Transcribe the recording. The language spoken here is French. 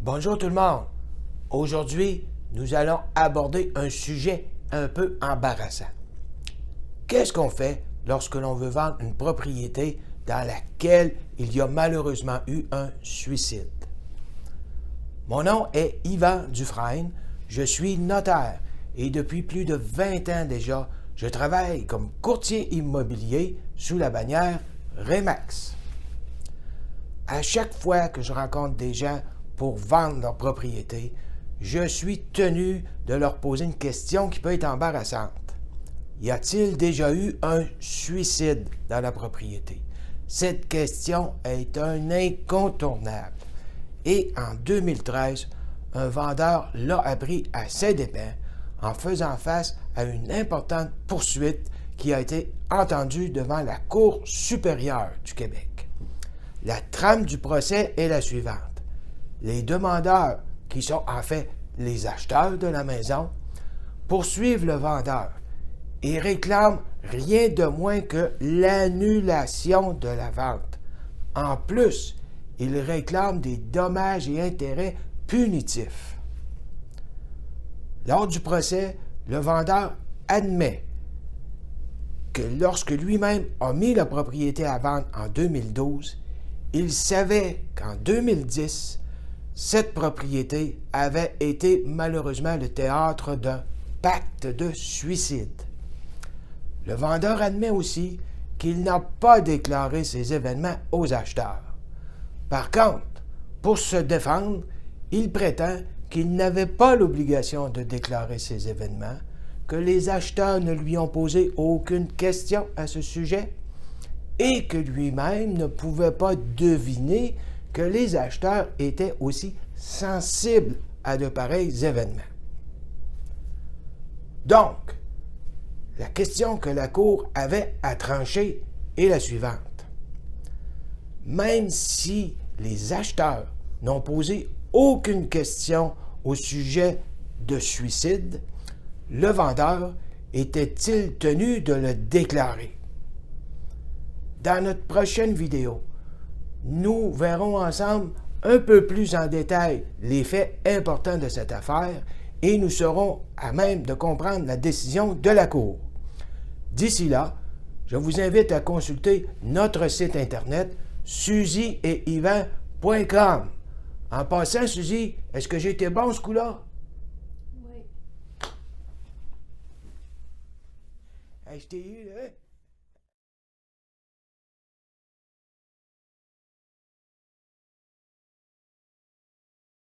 Bonjour tout le monde. Aujourd'hui, nous allons aborder un sujet un peu embarrassant. Qu'est-ce qu'on fait lorsque l'on veut vendre une propriété dans laquelle il y a malheureusement eu un suicide? Mon nom est Yvan Dufresne, je suis notaire et depuis plus de 20 ans déjà, je travaille comme courtier immobilier sous la bannière RE/MAX. À chaque fois que je rencontre des gens pour vendre leur propriété, je suis tenu de leur poser une question qui peut être embarrassante. Y a-t-il déjà eu un suicide dans la propriété? Cette question est un incontournable. Et en 2013, un vendeur l'a appris à ses dépens en faisant face à une importante poursuite qui a été entendue devant la Cour supérieure du Québec. La trame du procès est la suivante. Les demandeurs, qui sont en fait les acheteurs de la maison, poursuivent le vendeur et réclament rien de moins que l'annulation de la vente. En plus, ils réclament des dommages et intérêts punitifs. Lors du procès, le vendeur admet que lorsque lui-même a mis la propriété à vendre en 2012, il savait qu'en 2010, cette propriété avait été malheureusement le théâtre d'un pacte de suicide. Le vendeur admet aussi qu'il n'a pas déclaré ces événements aux acheteurs. Par contre, pour se défendre, il prétend qu'il n'avait pas l'obligation de déclarer ces événements, que les acheteurs ne lui ont posé aucune question à ce sujet et que lui-même ne pouvait pas deviner que les acheteurs étaient aussi sensibles à de pareils événements. Donc, la question que la Cour avait à trancher est la suivante. Même si les acheteurs n'ont posé aucune question au sujet de suicide, le vendeur était-il tenu de le déclarer? Dans notre prochaine vidéo, nous verrons ensemble un peu plus en détail les faits importants de cette affaire et nous serons à même de comprendre la décision de la Cour. D'ici là, je vous invite à consulter notre site internet susieetyvan.com. En passant, Suzy, est-ce que j'ai été bon ce coup-là? Oui. Hey, je t'ai eu, là.